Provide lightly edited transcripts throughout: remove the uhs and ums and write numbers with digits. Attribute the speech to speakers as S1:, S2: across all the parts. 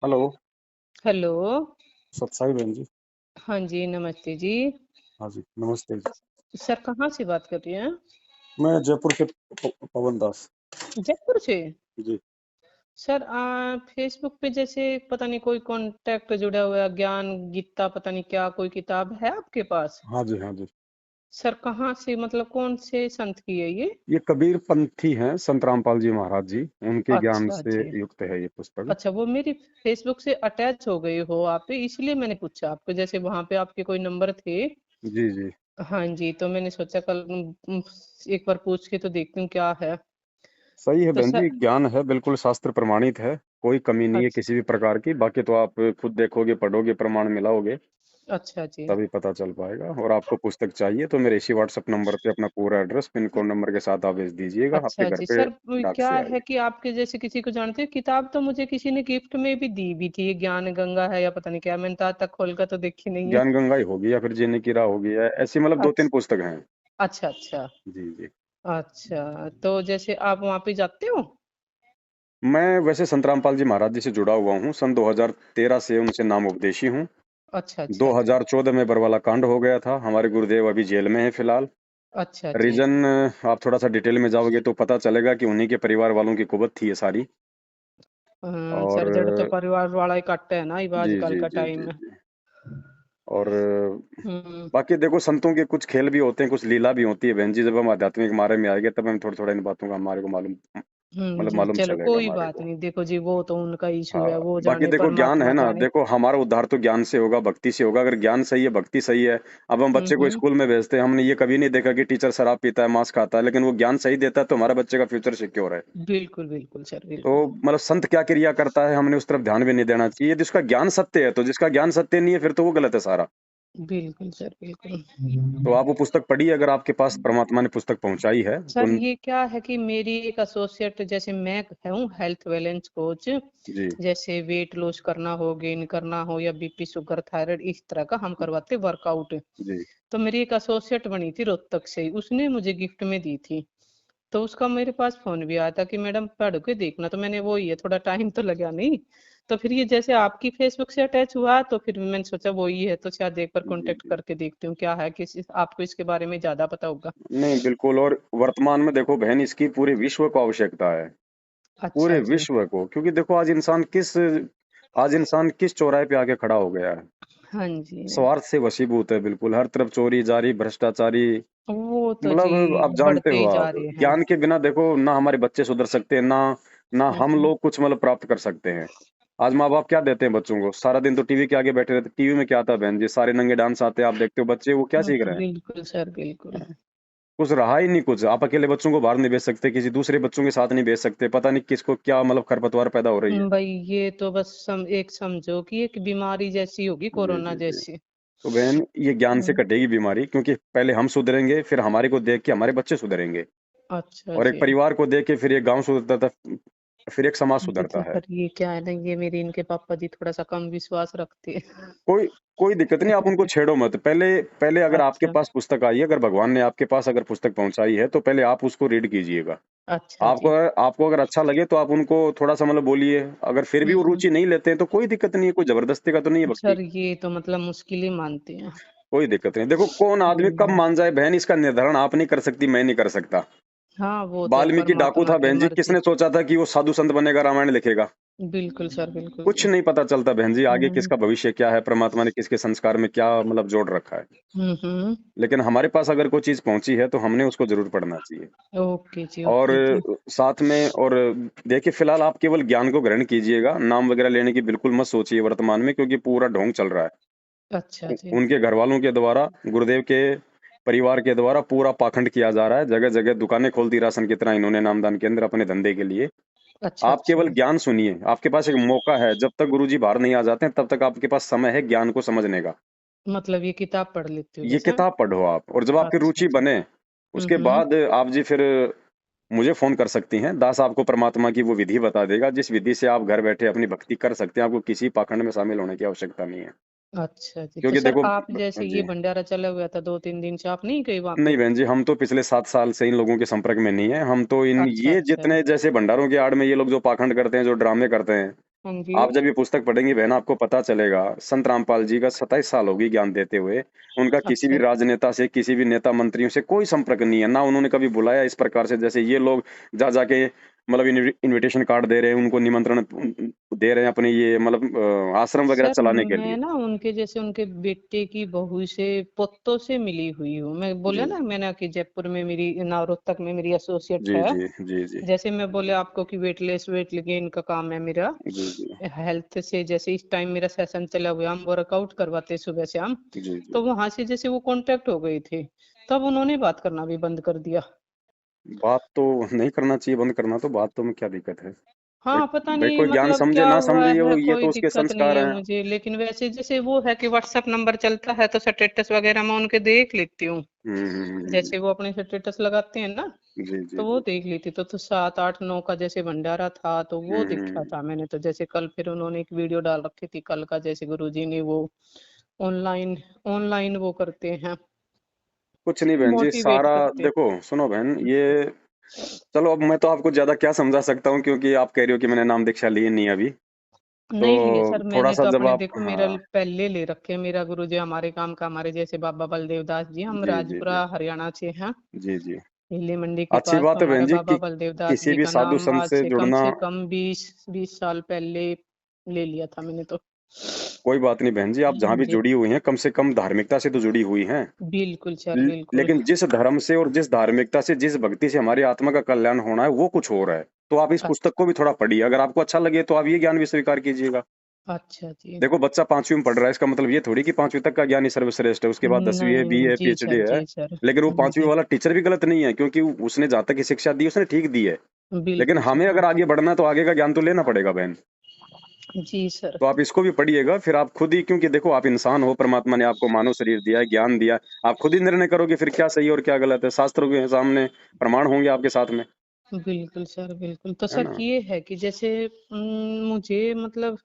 S1: Hello.
S2: Hello.
S1: सत्साई बहन जी।
S2: हाँ जी, नमस्ते जी।
S1: हाँ जी, नमस्ते जी।
S2: सर कहाँ से बात कर रहे हैं?
S1: मैं जयपुर से पवन दास।
S2: जयपुर से?
S1: जी।
S2: सर फेसबुक पे जैसे पता नहीं कोई कॉन्टेक्ट जुड़ा हुआ है, ज्ञान गीता पता नहीं क्या कोई किताब है आपके पास?
S1: हाँ जी, हाँ जी।
S2: सर कहाँ से मतलब कौन से संत की है ये?
S1: ये कबीर पंथी हैं, संत रामपाल जी महाराज जी। उनके ज्ञान
S2: अच्छा
S1: से
S2: जी।
S1: युक्त है ये पुस्तक।
S2: अच्छा, वो मेरी फेसबुक से अटैच हो गई हो आप पे, इसलिए मैंने पूछा आपको, जैसे वहां पे आपके कोई नंबर थे।
S1: जी जी।
S2: हाँ जी, तो मैंने सोचा कल एक बार पूछ के तो देखती हूँ क्या है।
S1: सही है
S2: तो
S1: बहन
S2: सर।
S1: जी, ज्ञान है, बिल्कुल शास्त्र प्रमाणित है। कोई कमी नहीं है
S2: अच्छा।
S1: किसी भी प्रकार की। बाकी तो आप खुद देखोगे, पढ़ोगे, प्रमाण मिलाओगे,
S2: अच्छा जी।
S1: तभी पता चल पाएगा। और आपको पुस्तक चाहिए तो मेरे इसी व्हाट्सएप नंबर पे अपना पूरा एड्रेस पिन कोड नंबर के साथ आप भेज दीजिएगा, आपके
S2: अच्छा
S1: घर
S2: जी
S1: पे
S2: सर,
S1: डाक
S2: क्या
S1: से
S2: है
S1: आएगी।
S2: कि आपके जैसे किसी को जानते हैं, किताब तो मुझे किसी ने गिफ्ट में भी दी भी थी, ये ज्ञान गंगा है या पता नहीं क्या, मैंने तो आज तक खोल कर तो देखी नहीं है।
S1: ज्ञान गंगा ही होगी या फिर जीने की राह होगी, या ऐसी मतलब दो तीन
S2: अच्छा।
S1: पुस्तक हैं।
S2: अच्छा अच्छा।
S1: जी जी।
S2: अच्छा, तो जैसे आप वहां पे जाते हो?
S1: मैं वैसे संत रामपाल जी महाराज जी से जुड़ा हुआ हूँ, सन 2013 से उनसे नाम उपदेशी हूँ।
S2: अच्छा अच्छा अच्छा।
S1: 2014 में बरवाला कांड हो गया था। हमारे गुरुदेव अभी जेल में हैं फिलहाल।
S2: अच्छा जी।
S1: रीजन आप थोड़ा सा डिटेल में जाओगे तो पता चलेगा कि उन्हीं के परिवार वालों की कुबत थी ये सारी। और
S2: सर जड़ तो परिवार वाला ही काटते हैं ना, ये
S1: जी
S2: आजकल
S1: जी
S2: का
S1: जी
S2: टाइम
S1: जी
S2: में।
S1: जी। और
S2: हम्म।
S1: बाकी देखो, संतों के कुछ खेल भी होते हैं, कुछ लीला भी होती है बहन जी। जब हम आध्यात्मिक मार्ग में आएंगे तब हम थोड़ा थोड़ा इन बातों का हमारे को मालूम, मतलब
S2: जी
S1: मालूम
S2: चलो
S1: चलेगा
S2: कोई
S1: हमारे
S2: बात
S1: को।
S2: नहीं, देखो जी वो तो उनका इशू है,
S1: हाँ।
S2: वो
S1: बाकी
S2: जाने
S1: देखो, ज्ञान है
S2: परमात्मा
S1: ना,
S2: जाने।
S1: देखो हमारा उद्धार तो ज्ञान से होगा, भक्ति से होगा। अगर ज्ञान सही है, भक्ति सही है। अब हम बच्चे को
S2: हम्म।
S1: स्कूल में भेजते हैं, हमने ये कभी नहीं देखा कि टीचर शराब पीता है, मांस खाता है, लेकिन वो ज्ञान सही देता है तो हमारा बच्चे का फ्यूचर सिक्योर है।
S2: बिल्कुल बिल्कुल सर
S1: तो
S2: बिल्कुल।
S1: मतलब संत क्या क्रिया करता है, हमने उस तरफ ध्यान भी नहीं देना चाहिए। जिसका ज्ञान सत्य है तो, जिसका ज्ञान सत्य नहीं है फिर तो वो गलत है सारा।
S2: बिल्कुल सर बिल्कुल।
S1: तो आप वो पुस्तक पढ़िए, अगर आपके पास परमात्मा ने पुस्तक पहुंचाई है तो।
S2: सर ये क्या है कि मेरी एक एसोसिएट, जैसे मैं हूँ हेल्थ बैलेंस कोच,
S1: जी
S2: जैसे वेट लॉस करना हो, गेन करना हो, या बीपी शुगर थायराइड इस तरह का हम करवाते वर्कआउट।
S1: जी।
S2: तो मेरी एक एसोसिएट बनी थी रोहतक से ही, उसने मुझे गिफ्ट में दी थी। तो उसका मेरे पास फोन भी आया था कि मैडम पढ़ के देखना, तो मैंने वो ही है, थोड़ा टाइम तो लगा नहीं। तो फिर ये जैसे आपकी फेसबुक से अटैच हुआ तो फिर मैंने सोचा वो ही है, तो शायद एक बार
S1: जी
S2: कांटेक्ट
S1: जी।
S2: करके देखती हूँ क्या है, किस आपको इसके बारे में ज्यादा पता होगा।
S1: नहीं, बिल्कुल। और वर्तमान में देखो बहन, इसकी पूरे विश्व को आवश्यकता है। पूरे
S2: अच्छा जी।
S1: विश्व को, क्योंकि देखो आज इंसान किस चौराहे पे आके खड़ा हो गया है।
S2: हाँ जी।
S1: स्वार्थ से वशीभूत है बिल्कुल। हर तरफ चोरी जारी, भ्रष्टाचारी।
S2: वो तो जी
S1: मतलब आप जानते
S2: बढ़ते
S1: हो,
S2: ही जा
S1: आप
S2: रहे हैं।
S1: ज्ञान के बिना देखो ना हमारे बच्चे सुधर सकते हैं, ना ना हम
S2: हम्म।
S1: लोग कुछ मतलब प्राप्त कर सकते हैं। आज माँ बाप क्या देते हैं बच्चों को? सारा दिन तो टीवी के आगे बैठे रहते। टीवी में क्या आता है बहन जी? सारे नंगे डांस आते हैं, आप देखते हो बच्चे वो क्या सीख रहे
S2: बिल्कुल सर बिल्कुल।
S1: हैं? कुछ रहा ही नहीं कुछ। आप अकेले बच्चों को बाहर नहीं भेज सकते, किसी दूसरे बच्चों के साथ नहीं भेज सकते। पता नहीं किसको क्या मतलब खरपतवार पैदा हो रही है।
S2: भाई ये तो बस एक समझो कि एक बीमारी जैसी होगी,
S1: जी
S2: कोरोना
S1: जी जी।
S2: जैसी।
S1: तो बहन, ये ज्ञान से
S2: हम्म।
S1: कटेगी बीमारी, क्योंकि पहले हम सुधरेंगे, फिर हमारे को देख के हमारे बच्चे सुधरेंगे।
S2: अच्छा
S1: और एक
S2: जी।
S1: परिवार को देख के फिर एक गांव सुधरता था, फिर एक समाज
S2: ये तो
S1: सुधरता है।
S2: पर ये क्या है ना, ये मेरे इनके पापा जी थोड़ा सा कम विश्वास रखते हैं।
S1: कोई कोई दिक्कत नहीं, आप उनको छेड़ो मत। पहले पहले अगर आपके
S2: अच्छा।
S1: पास पुस्तक आई है, अगर भगवान ने आपके पास अगर पुस्तक पहुंचाई है तो पहले आप उसको रीड कीजिएगा।
S2: अच्छा
S1: आपको
S2: जी।
S1: आपको अगर अच्छा लगे तो आप उनको थोड़ा सा मतलब बोलिए। अगर फिर भी वो
S2: हम्म।
S1: रुचि नहीं लेते हैं तो कोई दिक्कत नहीं है, कोई जबरदस्ती का तो नहीं है भक्ति।
S2: सर ये तो मतलब मुश्किल ही मानते हैं।
S1: कोई दिक्कत नहीं। देखो, कौन आदमी कब
S2: हम्म।
S1: मान जाए बहन, इसका निर्धारण आप नहीं कर सकती, मैं नहीं कर सकता।
S2: हाँ वो तो
S1: वाल्मीकि डाकू
S2: परमात्मा
S1: था
S2: की
S1: बहन जी,
S2: मर्जी।
S1: किसने सोचा था कि वो साधु संत बनेगा, रामायण लिखेगा?
S2: बिल्कुल सर बिल्कुल
S1: कुछ
S2: जी।
S1: नहीं पता चलता बहन जी, आगे
S2: हम्म।
S1: किसका भविष्य क्या है, परमात्मा ने किसके संस्कार में क्या मतलब जोड़ रखा है।
S2: हम्म।
S1: लेकिन हमारे पास अगर कोई चीज पहुंची है तो हमने उसको जरूर पढ़ना चाहिए।
S2: ओके जी
S1: और
S2: ओके जी।
S1: साथ में और देखिए, फिलहाल आप केवल ज्ञान को ग्रहण कीजिएगा, नाम वगैरह लेने की बिल्कुल मत सोचिए वर्तमान में, क्योंकि पूरा ढोंग चल रहा है।
S2: अच्छा जी।
S1: उनके घर वालों के द्वारा, गुरुदेव के परिवार के द्वारा पूरा पाखंड किया जा रहा है। जगह जगह दुकानें खोल दी राशन की तरह इन्होंने, नामदान के अंदर अपने धंधे के लिए।
S2: अच्छा
S1: आप केवल
S2: अच्छा।
S1: ज्ञान सुनिए, आपके पास एक मौका है। जब तक गुरुजी बाहर नहीं आ जाते हैं तब तक आपके पास समय है ज्ञान को समझने का।
S2: मतलब ये किताब पढ़ लेते हो
S1: ये
S2: जैसा।
S1: किताब पढ़ो आप, और जब आपकी
S2: अच्छा
S1: रुचि
S2: जी।
S1: बने उसके
S2: हम्म।
S1: बाद आप जी फिर मुझे फोन कर सकती हैं। दास आपको परमात्मा की वो विधि बता देगा जिस विधि से आप घर बैठे अपनी भक्ति कर सकते हैं। आपको किसी पाखंड में शामिल होने की आवश्यकता नहीं है।
S2: अच्छा जी, तो
S1: क्योंकि
S2: सर
S1: देखो
S2: आप जैसे ये
S1: जी।
S2: भंडारा चला हुआ था 2-3 दिन से, आप नहीं गए वहां
S1: नहीं
S2: पे?
S1: बहन जी, हम तो पिछले 7 साल से इन लोगों के संपर्क में नहीं है। हम तो इन
S2: अच्छा
S1: ये
S2: अच्छा।
S1: जितने जैसे भंडारों की आड़ में ये लोग जो पाखंड करते हैं, जो ड्रामे करते हैं,
S2: हाँ जी।
S1: आप जब ये पुस्तक पढ़ेंगी बहन, आपको पता चलेगा संत रामपाल जी का 27 साल होगी ज्ञान देते हुए। उनका किसी भी
S2: अच्छा।
S1: राजनेता से, किसी भी नेता मंत्रियों से कोई संपर्क नहीं है, ना उन्होंने कभी बुलाया इस प्रकार से जैसे ये लोग जा जाके मतलब इनविटेशन कार्ड दे रहे हैं, उनको निमंत्रण दे रहे हैं अपने ये मतलब आश्रम वगैरह
S2: सर
S1: चलाने के
S2: मैं
S1: लिए।
S2: ना उनके जैसे उनके बेटे की बहू से, पोतों से मिली हुई हूँ। मैं बोला
S1: जी
S2: ना मैंने कि जयपुर में मेरी, नवरोहतक में मेरी एसोसिएट
S1: जी
S2: है।
S1: जी जी जी
S2: जैसे मैं बोले आपको कि वेट गेन का काम है मेरा।
S1: जी जी
S2: हेल्थ से जैसे इस टाइम मेरा सेशन चला हुआ, हम वर्कआउट करवाते सुबह शाम।
S1: जी जी।
S2: तो वहां से जैसे वो कांटेक्ट हो गए थे, तब उन्होंने बात करना भी बंद कर दिया।
S1: बात तो नहीं करना चाहिए, बंद करना तो, बात तो में क्या दिक्कत है? भाई,
S2: हाँ पता
S1: भाई
S2: नहीं
S1: कोई ज्ञान
S2: मतलब
S1: समझे
S2: क्या
S1: ना
S2: हुआ
S1: समझे
S2: है,
S1: ये
S2: कोई
S1: तो उसके
S2: दिक्कत नहीं
S1: संस्कार
S2: है
S1: हैं।
S2: मुझे, लेकिन वैसे जैसे वो है कि व्हाट्सएप नंबर चलता है तो स्टेटस वगैरह मैं उनके देख लेती हूँ।
S1: हम्म।
S2: जैसे वो अपने स्टेटस लगाते हैं ना,
S1: जी जी
S2: तो वो
S1: जी।
S2: देख ली थी। तो 7 8 9 का जैसे भंडारा था तो वो देखा
S1: हम्म।
S2: था मैंने। तो जैसे कल फिर उन्होंने एक वीडियो डाल रखी थी कल का, जैसे गुरुजी ने वो ऑनलाइन ऑनलाइन वो करते हैं,
S1: कुछ नहीं बहन जी,
S2: मोटिवेट
S1: सारा
S2: करते हैं।
S1: देखो सुनो बहन ये, चलो अब मैं तो आपको ज्यादा क्या समझा सकता हूँ, क्योंकि आप कह रही हो कि मैंने नाम दीक्षा ली नहीं अभी। तो
S2: नहीं लिए सर,
S1: थोड़ा
S2: मैंने
S1: सा
S2: तो
S1: जब
S2: अपने
S1: आप,
S2: देखो मेरा
S1: हाँ।
S2: पहले ले रखे हैं। मेरा गुरुजी हमारे काम का, हमारे जैसे बाबा बलदेव दास जी, हम
S1: जी जी जी
S2: राजपुरा हरियाणा से हैं,
S1: जी जी।
S2: नीले मंडी के
S1: अच्छी
S2: पास। तो
S1: बात है बहन
S2: हमारे
S1: जी
S2: बाबा
S1: कि
S2: बलदेव दास
S1: किसी
S2: जी
S1: भी
S2: का
S1: साधु
S2: नाम
S1: संत
S2: आज
S1: से जुड़ना।
S2: से कम 20 साल पहले ले लिया था मैंने तो।
S1: कोई बात नहीं बहन जी, आप
S2: हाँ
S1: जहाँ भी
S2: जी।
S1: जुड़ी हुई हैं कम से कम धार्मिकता से तो जुड़ी हुई हैं।
S2: बिल्कुल सर बिल्कुल।
S1: लेकिन जिस धर्म से और जिस धार्मिकता से, जिस भक्ति से हमारी आत्मा का कल्याण होना है वो कुछ और है। तो आप इस पुस्तक को भी थोड़ा पढ़िए, अगर आपको अच्छा लगे तो आप ये ज्ञान भी स्वीकार कीजिएगा।
S2: अच्छा जी।
S1: देखो बच्चा 5वीं में पढ़ रहा है, इसका मतलब ये थोड़ी कि 5वीं तक का ज्ञान ही सर्वश्रेष्ठ है, उसके बाद 10वीं है, बी
S2: नहीं
S1: है,
S2: जी
S1: पीएचडी
S2: सर,
S1: है।
S2: जी सर।
S1: लेकिन वो 5वीं
S2: जी।
S1: वाला टीचर भी गलत नहीं है, क्योंकि उसने जहाँ तक की शिक्षा दी उसने ठीक दी है। लेकिन
S2: बिल्कुल
S1: हमें
S2: सर।
S1: अगर आगे बढ़ना है तो आगे का ज्ञान तो लेना पड़ेगा बहन।
S2: जी सर।
S1: तो आप इसको भी पढ़िएगा, फिर आप खुद ही, क्योंकि देखो आप इंसान हो, परमात्मा ने आपको मानव शरीर दिया है, ज्ञान दिया है, आप खुद ही निर्णय करोगे फिर क्या सही और क्या गलत है, शास्त्रों के सामने प्रमाण होंगे आपके साथ में।
S2: बिल्कुल सर बिल्कुल। तो
S1: है
S2: सर
S1: ना?
S2: ये है कि जैसे मुझे मतलब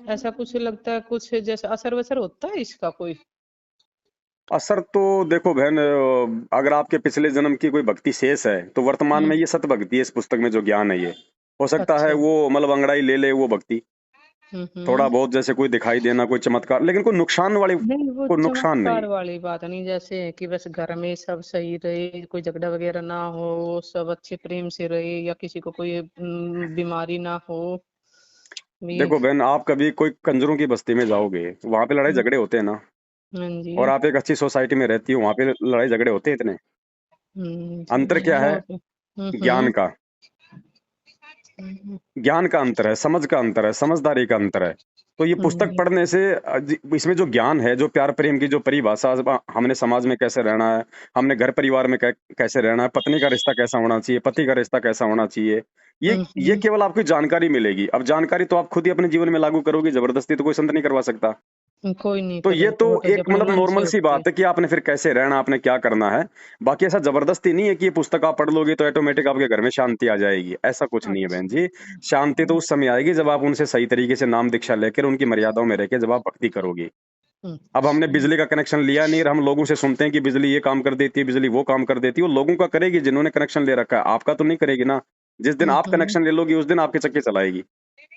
S2: ऐसा कुछ लगता है, कुछ जैसे असर वसर होता है इसका कोई?
S1: असर तो देखो बहन, अगर आपके पिछले जन्म की कोई भक्ति शेष है तो वर्तमान
S2: हम्म।
S1: में ये सत भक्ति है, इस पुस्तक में जो ज्ञान है ये हो सकता है
S2: अच्छा।
S1: वो मतलब अंगड़ाई ले ले वो भक्ति, थोड़ा
S2: हम्म।
S1: बहुत जैसे कोई दिखाई देना, कोई चमत्कार, लेकिन कोई नुकसान वाली,
S2: नहीं वो
S1: कोई नुकसान नहीं।
S2: चमत्कार वाली बात नहीं, जैसे है कि बस घर में सब सही रहे, कोई झगड़ा वगैरह ना हो, सब अच्छे प्रेम से रहे, या किसी को कोई बीमारी ना हो भी।
S1: देखो बहन, आप कभी कोई कंजरों की बस्ती में जाओगे, वहां पे लड़ाई
S2: हम्म,
S1: झगड़े होते हैं ना?
S2: हाँ जी।
S1: और आप एक अच्छी सोसाइटी में रहती हो, वहां पे लड़ाई झगड़े होते हैं इतने?
S2: जी
S1: अंतर
S2: जी
S1: क्या है?
S2: वो भी।
S1: ज्ञान का,
S2: हम्म।
S1: ज्ञान का अंतर है, समझ का अंतर है, समझदारी का अंतर है। तो ये पुस्तक
S2: जी।
S1: पढ़ने से इसमें जो ज्ञान है, जो प्यार प्रेम की जो परिभाषा, हमने समाज में कैसे रहना है, हमने घर परिवार में कैसे रहना है, पत्नी का रिश्ता कैसा होना चाहिए, पति का रिश्ता कैसा होना चाहिए, ये केवल आपको जानकारी मिलेगी। अब जानकारी तो आप खुद ही अपने जीवन में लागू करोगे, जबरदस्ती तो कोई संत नहीं करवा सकता।
S2: कोई नहीं
S1: तो ये तो
S2: करेगा, वो तो जो
S1: एक
S2: अपने
S1: मतलब
S2: मन से
S1: नॉर्मल सी
S2: होती है।
S1: बात है कि आपने फिर कैसे रहना, आपने क्या करना है। बाकी ऐसा जबरदस्ती नहीं है कि ये पुस्तक आप पढ़ लोगे तो ऑटोमेटिक आपके घर में शांति आ जाएगी, ऐसा कुछ नहीं है बहन
S2: अच्छा।
S1: जी। शांति तो उस समय आएगी जब आप उनसे सही तरीके से नाम दीक्षा लेकर उनकी मर्यादाओं में रहकर जब आप भक्ति करोगे। अब हमने
S2: अच्छा।
S1: बिजली का कनेक्शन लिया नहीं और हम लोगों से सुनते हैं कि बिजली ये काम कर देती है, बिजली वो काम कर देती है, वो लोगों का करेगी जिन्होंने कनेक्शन ले रखा है, आपका तो नहीं करेगी ना। जिस दिन आप
S2: हम्म।
S1: कनेक्शन ले लोगी उस दिन आपके चक्के चलाएगी।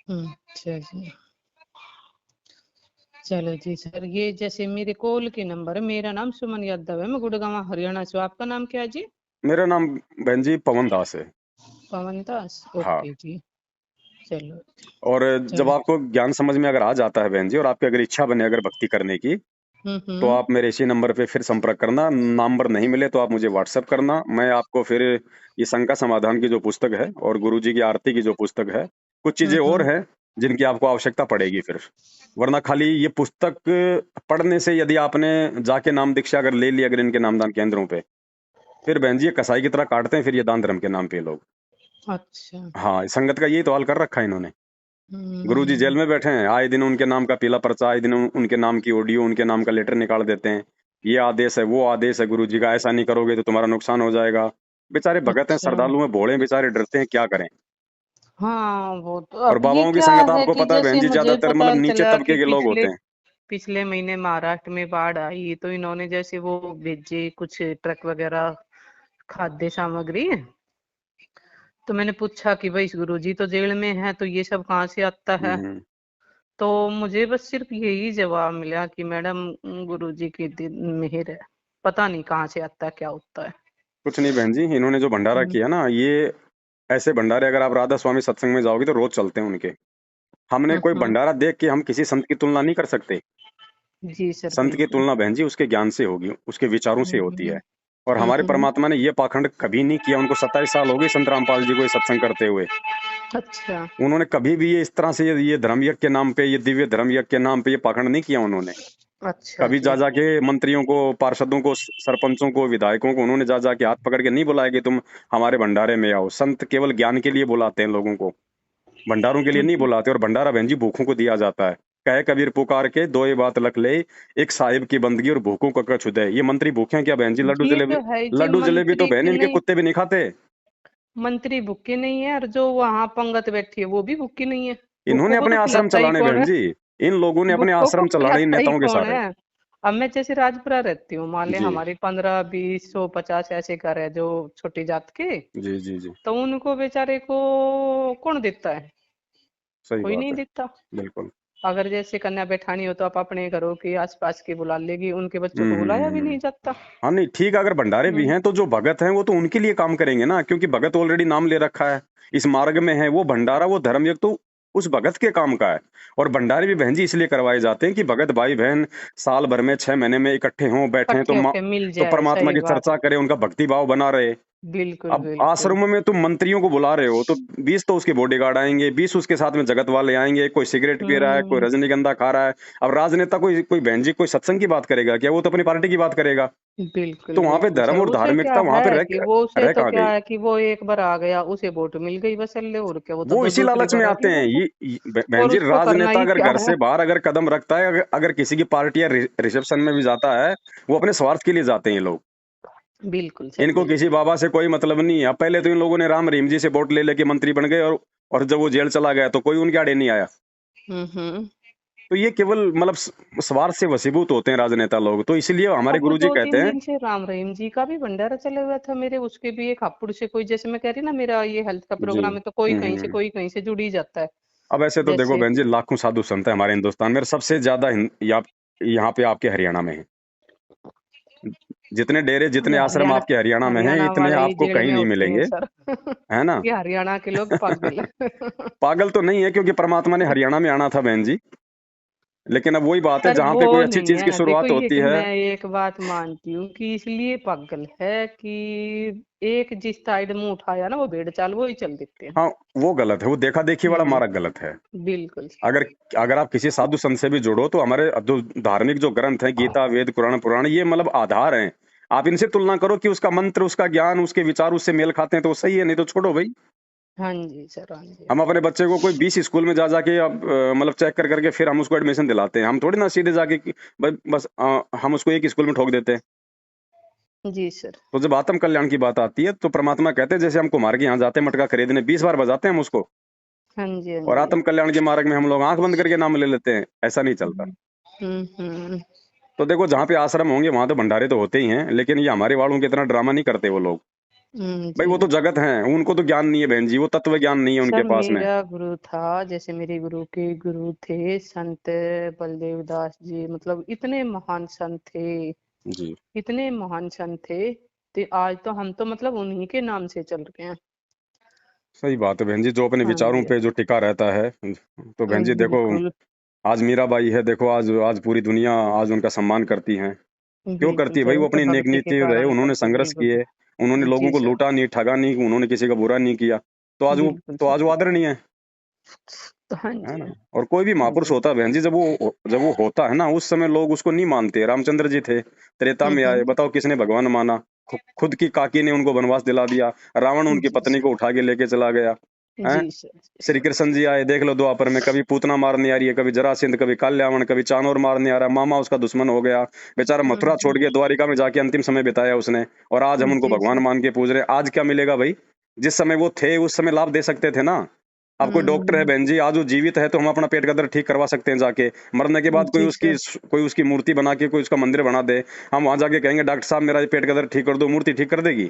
S2: अच्छा जी। चलो जी सर, ये जैसे मेरे कॉल के नंबर है, मेरा नाम सुमन यादव है, मैं गुड़गांव हरियाणा से हूँ। आपका नाम क्या है जी?
S1: मेरा नाम बहन जी पवन दास है।
S2: पवन दास,
S1: हाँ।
S2: ओके जी। चलो।
S1: और जब
S2: चलो।
S1: आपको ज्ञान समझ में अगर आ जाता है बहन जी, और आपकी अगर इच्छा बने अगर भक्ति करने की, तो
S2: हम्म।
S1: आप मेरे इसी नंबर पे फिर संपर्क करना। नंबर नहीं मिले तो आप मुझे व्हाट्सएप करना, मैं आपको फिर ये शंका समाधान की जो पुस्तक है और गुरु जी की आरती की जो पुस्तक है, कुछ चीजें और
S2: हम्म।
S1: हैं जिनकी आपको आवश्यकता पड़ेगी फिर। वरना खाली ये पुस्तक पढ़ने से, यदि आपने जाके नाम दीक्षा अगर ले ली अगर इनके नामदान केंद्रों पे, फिर बहन जी ये कसाई की तरह काटते हैं फिर ये दान धर्म के नाम पे लोग।
S2: अच्छा।
S1: हाँ, संगत का यही तो हाल कर रखा है इन्होंने। गुरुजी जेल
S2: हम्म।
S1: में बैठे हैं, आए दिन उनके नाम का पीला पर्चा, आए दिन उनके नाम की ऑडियो, उनके नाम का लेटर निकाल देते हैं। ये आदेश है, वो आदेश है गुरुजी का, ऐसा नहीं करोगे तो तुम्हारा नुकसान हो जाएगा। बेचारे भगत हैं,
S2: अच्छा।
S1: श्रद्धालु हैं, भोले हैं, बेचारे डरते हैं, क्या करें।
S2: हाँ वो तो
S1: और
S2: अब ये
S1: बाबाओं की
S2: क्या
S1: संगत
S2: है
S1: आपको
S2: कि
S1: पता है बहन
S2: जैसे
S1: जी,
S2: मुझे
S1: ज्यादातर
S2: पता
S1: मतलब नीचे
S2: चला कि
S1: तबके के लोग
S2: पिछले
S1: होते हैं।
S2: पिछले महीने महाराष्ट्र में बाढ़ आई, तो इन्होंने जैसे वो भेजे कुछ ट्रक वगैरह, खाद्य सामग्री। तो मैंने पूछा कि भाई गुरुजी तो जेल में है, तो ये सब कहाँ से आता है? तो मुझे बस सिर्फ यही जवाब मिला कि मैडम गुरुजी की मेहर है, पता नहीं कहाँ से आता है, क्या होता है।
S1: कुछ नहीं बहन जी, इन्होंने जो भंडारा किया ना, ये ऐसे भंडारे अगर आप राधा स्वामी सत्संग में जाओगे तो रोज चलते हैं उनके। हमने कोई
S2: हम्म।
S1: भंडारा देख के हम किसी संत की तुलना नहीं कर सकते।
S2: जी सर,
S1: संत की
S2: बिल्कुल।
S1: तुलना बहन जी उसके ज्ञान से होगी, उसके विचारों से होती है। और हमारे
S2: हम्म।
S1: परमात्मा ने ये पाखंड कभी नहीं किया। उनको 27 साल हो गए संत रामपाल जी को ये सत्संग करते हुए।
S2: अच्छा।
S1: उन्होंने कभी भी ये इस तरह से ये धर्म यज्ञ के नाम पे, ये दिव्य धर्म यज्ञ के नाम पे ये पाखंड नहीं किया उन्होंने।
S2: अच्छा
S1: कभी
S2: जी।
S1: जा जाके मंत्रियों को, पार्षदों को, सरपंचों को, विधायकों को उन्होंने जा जाके हाथ पकड़ के नहीं बुलाया कि तुम हमारे भंडारे में आओ। संत केवल ज्ञान के लिए बुलाते हैं लोगों को, भंडारों के लिए नहीं
S2: हम्म।
S1: बुलाते। और भंडारा बहन जी भूखों को दिया जाता है। कहे कबीर पुकार के दो ये बात लख ले, एक साहिब की बंदगी और भूखों का कछ उदय। ये मंत्री भूखे हैं क्या बहन जी? लड्डू
S2: ये
S1: जलेबी,
S2: तो है जी,
S1: लड्डू जलेबी तो
S2: मंत्री
S1: बहन
S2: की
S1: इनके
S2: नहीं,
S1: कुत्ते भी नहीं खाते।
S2: मंत्री भूखे नहीं है, और जो वहां पंगत बैठी है वो भी भूखी नहीं है।
S1: इन्होंने
S2: भूखों को
S1: अपने
S2: तो
S1: आश्रम
S2: खिलाता ही
S1: चलाने
S2: कौन
S1: बहन
S2: है?
S1: जी, इन लोगों ने अपने
S2: भूखों को
S1: आश्रम चलाने इन
S2: खिलाता ही
S1: नेताओं के
S2: कौन
S1: सारे।
S2: है? अब मैं जैसे राजपुरा रहती हूँ, मान ले
S1: जी
S2: हमारी 15, 20, 150 ऐसे घर है जो छोटी जात के,
S1: जी जी जी,
S2: तो उनको बेचारे को कौन देता है?
S1: सही
S2: कोई
S1: बात
S2: नहीं
S1: है,
S2: देता।
S1: बिल्कुल।
S2: अगर जैसे कन्या बैठानी हो तो आप अपने घरों के आसपास की बुला लेगी, उनके बच्चों को बुलाया भी
S1: हम्म।
S2: नहीं जाता।
S1: हाँ नहीं ठीक है, अगर भंडारे भी
S2: हम्म।
S1: हैं तो जो भगत हैं वो तो उनके लिए काम करेंगे ना, क्योंकि भगत ऑलरेडी नाम ले रखा है, इस मार्ग में है। वो भंडारा, वो धर्मयज्ञ तो उस भगत के काम का है। और भंडारे भी बहन जी इसलिए करवाए जाते हैं कि भगत भाई बहन साल भर में 6 महीने में इकट्ठे हों, बैठें तो
S2: इकट्ठे होके मिल
S1: तो
S2: जाए,
S1: परमात्मा
S2: सही
S1: की
S2: बात
S1: चर्चा
S2: है।
S1: करें, उनका भक्ति भाव बना रहे।
S2: बिल्कुल
S1: अब
S2: बिल्कुल।
S1: आश्रम में तुम मंत्रियों को बुला रहे हो तो 20 तो उसके बॉडीगार्ड आएंगे, 20 उसके साथ में जगत वाले आएंगे, कोई सिगरेट पी रहा है, कोई
S2: हम्म।
S1: रजनीगंधा खा रहा है। अब राजनेता कोई कोई बहन जी कोई सत्संग की बात करेगा क्या? वो तो अपनी पार्टी की बात करेगा।
S2: बिल्कुल
S1: तो वहां पे
S2: बिल्कुल सर,
S1: धर्म और
S2: उसे क्या
S1: धार्मिकता वहां पे
S2: है कि
S1: रह
S2: वो, उसे
S1: रह
S2: तो
S1: कहाँ
S2: क्या
S1: गई?
S2: है कि वो एक बार आ गया, उसे वोट मिल गई बस, अल्ले, और क्या, वो तो
S1: वो
S2: दो
S1: इसी
S2: दूसरी
S1: लालच में
S2: बार
S1: आते
S2: आके
S1: हैं।
S2: जाएगा।
S1: बहन
S2: और
S1: जी,
S2: उसको करना
S1: राजनेता
S2: ही
S1: अगर
S2: क्या
S1: घर
S2: है?
S1: से बाहर अगर कदम रखता है, अगर किसी की पार्टी या रिसेप्शन में भी जाता है, वो अपने स्वार्थ के लिए जाते हैं ये लोग।
S2: बिल्कुल सर,
S1: इनको किसी
S2: बिल्कुल।
S1: बाबा से कोई मतलब नहीं है। अब पहले तो इन लोगों ने राम रहीम जी से वोट ले लेके मंत्री बन गए, और जब वो जेल चला गया तो कोई उनके आड़े नहीं आया।
S2: हम्म।
S1: तो ये केवल मतलब स्वार्थ से वशीभूत होते हैं राजनेता लोग। तो इसलिए हमारे
S2: अब वो
S1: गुरुजी
S2: दो
S1: कहते
S2: तीन
S1: हैं।
S2: दिन से राम रहीम जी का भी भंडारा चला हुआ था मेरे, उसके भी एक हापुड़ से कोई, जैसे मैं कह रही ना मेरा ये हेल्थ का
S1: जी।
S2: प्रोग्राम है, तो कोई कहीं से कोई कहीं से जुड़ ही जाता है।
S1: अब ऐसे तो देखो
S2: जैसे
S1: बहन जी, लाखों साधु संत है हमारे हिंदुस्तान में, और सबसे ज्यादा यहाँ पे आपके हरियाणा में है। जितने डेरे, जितने
S2: ये
S1: आश्रम
S2: हरियाणा,
S1: आपके हरियाणा में हैं,
S2: हरियाणा
S1: इतने
S2: वाले ही
S1: आपको
S2: जेल
S1: कहीं
S2: में
S1: नहीं
S2: होते हैं
S1: मिलेंगे।
S2: सर।
S1: है ना?
S2: ये हरियाणा के लोग पागल।
S1: पागल तो नहीं है, क्योंकि परमात्मा ने हरियाणा में आना था बहन जी। लेकिन अब वही बात है,
S2: सर
S1: जहाँ
S2: वो
S1: पे कोई अच्छी
S2: नहीं
S1: चीज की
S2: है, देखो
S1: शुरुआत
S2: ये
S1: होती
S2: कि
S1: है।
S2: मैं एक बात मानती हूँ कि इसलिए पागल है कि एक जिस साइड मुंह उठाया ना, वो भेड़ चाल वो ही चल देते हैं।
S1: हाँ, वो गलत है, वो देखा देखी वाला मार्ग
S2: हम्म।
S1: गलत है।
S2: बिल्कुल।
S1: अगर अगर आप किसी साधु संत से भी जुड़ो तो हमारे जो धार्मिक जो ग्रंथ हैं, गीता, वेद, कुरान, पुराण, ये मतलब आधार हैं। आप इनसे तुलना करो कि उसका मंत्र, उसका ज्ञान, उसके विचार उससे मेल खाते हैं तो वो सही है, नहीं तो छोड़ो भाई।
S2: हाँ जी सर, हाँ जी।
S1: हम अपने बच्चे को कोई 20 स्कूल में जा जाके अब मतलब चेक कर करके फिर हम उसको एडमिशन दिलाते हैं। हम थोड़ी ना सीधे जाके बस हम उसको एक स्कूल में ठोक देते हैं।
S2: जी सर।
S1: तो जब आत्म कल्याण की बात आती है तो परमात्मा कहते हैं, जैसे हम कुम्हार के यहाँ जाते हैं मटका खरीदने, 20 बार बजाते हैं हम उसको,
S2: हाँ जी, हाँ
S1: और
S2: जी।
S1: आत्म कल्याण के मार्ग में हम लोग आंख बंद करके नाम ले लेते हैं। ऐसा नहीं चलता।
S2: हम्म।
S1: तो देखो, जहाँ पे आश्रम होंगे वहां तो भंडारे तो होते ही हैं, लेकिन ये हमारे वालों की इतना ड्रामा नहीं करते वो लोग। भाई
S2: जी।
S1: वो तो जगत हैं, उनको तो ज्ञान नहीं है बहन जी, वो तत्व ज्ञान नहीं है उनके
S2: सर
S1: पास में।
S2: मेरा गुरु था, जैसे मेरे गुरु के गुरु थे संत बलदेव दास जी, मतलब इतने महान संत थे,
S1: जी,
S2: इतने महान संत थे, तो आज तो हम तो मतलब उन्हीं के नाम से चल रहे हैं।
S1: सही बात है बहन जी, जो अपने
S2: हाँ
S1: विचारों
S2: जी।
S1: पे जो टिका रहता है। तो बहन जी देखो,
S2: बिल्कुल
S1: आज मीराबाई है, देखो आज आज पूरी दुनिया आज उनका सम्मान करती है। क्यों
S2: बिल्कुल
S1: करती है
S2: सर,
S1: भाई?
S2: वो
S1: वो
S2: तो
S1: अपनी नेक
S2: भक्ति के
S1: नीति रहे,
S2: कारण
S1: उन्होंने
S2: करते,
S1: संघर्ष
S2: बिल्कुल।
S1: किए, उन्होंने लोगों
S2: जी
S1: को
S2: सर।
S1: लूटा नहीं, ठगा नहीं, उन्होंने किसी का बुरा नहीं किया। तो आज वो
S2: बिल्कुल
S1: तो
S2: सर।
S1: आज वो आदरणीय है।
S2: हाँ
S1: है
S2: जी।
S1: ना? और कोई भी
S2: हाँ
S1: महापुरुष
S2: जी।
S1: होता है बहन जी, जब वो होता है ना, उस समय लोग उसको नहीं मानते। रामचंद्र जी थे, त्रेता में आए,
S2: हम्म।
S1: बताओ किसने भगवान माना? खुद की काकी ने उनको वनवास दिला दिया, रावण उनकी
S2: जी
S1: पत्नी
S2: सर।
S1: को उठा के लेके चला गया। हैं?
S2: जी सर। जी
S1: श्री
S2: सर।
S1: कृष्ण जी आए, देख लो द्वापर में, कभी पूतना मारने आ रही है, कभी जरासंध, कभी काल्यावन, कभी चानोर मारने आ रहा है, मामा उसका दुश्मन हो गया। बेचारा मथुरा छोड़ के द्वारिका में जाके अंतिम समय बिताया उसने, और आज हम उनको
S2: जी
S1: भगवान
S2: सर।
S1: मान के पूज रहे हैं। आज क्या मिलेगा भाई? जिस समय वो थे उस समय लाभ दे सकते थे ना। अब कोई डॉक्टर है
S2: हम्म।
S1: बहन जी, आज वो जीवित है तो हम अपना पेट का दर्द ठीक करवा सकते हैं जाके। मरने के बाद
S2: जी सर।
S1: कोई उसकी मूर्ति बना के कोई उसका मंदिर बना दे, हम वहां जाके कहेंगे डॉक्टर साहब मेरा ये पेट का दर्द ठीक कर दो, मूर्ति ठीक कर देगी?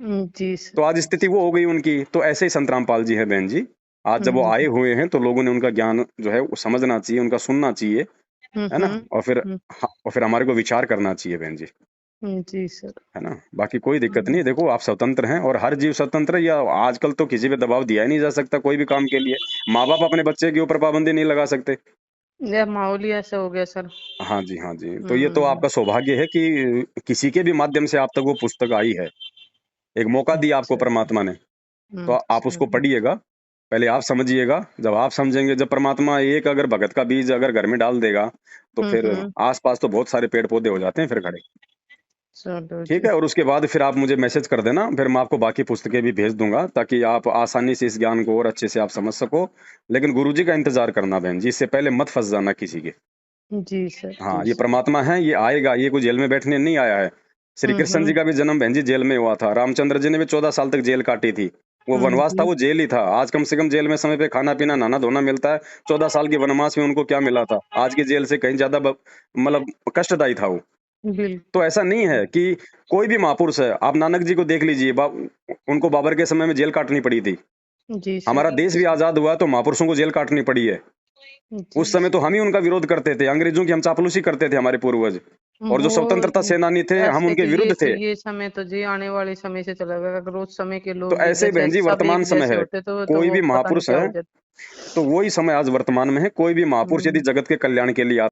S2: जी
S1: तो
S2: सर।
S1: आज स्थिति वो हो गई उनकी। तो ऐसे ही संत रामपाल जी हैं बहन जी। आज जब वो आए हुए हैं तो लोगों ने उनका ज्ञान जो है वो समझना चाहिए, उनका सुनना चाहिए, है ना? और फिर हमारे को विचार करना चाहिए बहन जी,
S2: जी सर।
S1: है ना? बाकी कोई दिक्कत नहीं है। देखो आप स्वतंत्र हैं और हर जीव स्वतंत्र है, या आजकल तो किसी पे दबाव दिया ही नहीं जा सकता कोई भी काम के लिए। माँ-बाप अपने बच्चे के ऊपर पाबंदी नहीं लगा सकते।
S2: यह माहौल ही ऐसा हो गया सर।
S1: हाँ जी, हाँ जी। तो ये तो
S2: हुँ,
S1: आपका सौभाग्य है कि किसी के भी माध्यम से आप तक वो पुस्तक आई है। एक मौका दिया आपको
S2: अच्छा,
S1: परमात्मा ने, तो आप
S2: अच्छा।
S1: उसको पढ़िएगा। पहले आप समझिएगा, जब आप समझेंगे, जब परमात्मा एक अगर भगत का बीज अगर घर में डाल देगा, तो
S2: हुँ,
S1: फिर
S2: हुँ।
S1: आस-पास तो बहुत सारे पेड़-पौधे हो जाते हैं फिर खड़े।
S2: चलो
S1: ठीक
S2: जी।
S1: है? और उसके बाद फिर आप मुझे मैसेज कर देना, फिर मैं आपको बाकी पुस्तकें भी भेज दूँगा, ताकि आप आसानी से इस ज्ञान को और अच्छे से आप समझ सको। लेकिन गुरुजी का इंतज़ार करना बहन जी, इससे पहले मत फँस जाना किसी के।
S2: जी सर,
S1: हाँ,
S2: जी
S1: ये
S2: सर।
S1: परमात्मा है, ये आएगा, ये कोई जेल में बैठने नहीं आया है। श्री
S2: हुँ,
S1: कृष्ण जी
S2: हुँ।
S1: का भी जन्म बहन जी जेल में हुआ था। रामचंद्र जी ने भी 14 साल तक जेल काटी थी। वो वनवास था,
S2: जी।
S1: वो जेल ही था। आज कम से कम जेल में समय पे खाना-पीना, नहाना-धोना मिलता है। 14 साल के वनवास में उनको क्या मिला था? आज की जेल से कहीं ज़्यादा मतलब कष्टदायी था वो। तो ऐसा नहीं
S2: बिल्कुल।
S1: है कि कोई भी महापुरुष है, आप नानक जी को देख लीजिए, उनको बाबर के समय में जेल काटनी पड़ी थी।
S2: जी सर।
S1: हमारा देश भी आज़ाद हुआ तो महापुरुषों को जेल काटनी पड़ी है। उस
S2: जी
S1: समय तो
S2: सर।
S1: हम ही उनका विरोध करते थे, अंग्रेज़ों की हम चापलूसी करते थे हमारे पूर्वज। और जो
S2: वो
S1: स्वतंत्रता सेनानी थे, हम
S2: ऐसे
S1: उनके
S2: तो
S1: विरुद्ध थे।
S2: ये समय तो जी आने वाले समय से चला गया। अगर उस समय के
S1: तो
S2: लोग
S1: ऐसे ही
S2: जैसे
S1: बहन जी
S2: सब
S1: वर्तमान
S2: एक
S1: समय
S2: जैसे
S1: है,
S2: होते तो
S1: कोई
S2: वो
S1: भी
S2: पता नहीं
S1: महापुरुष
S2: क्या
S1: है,
S2: हो जाता।
S1: तो वही समय आज वर्तमान में है। कोई भी महापुरुष यदि
S2: हुँ।
S1: जगत के कल्याण के लिए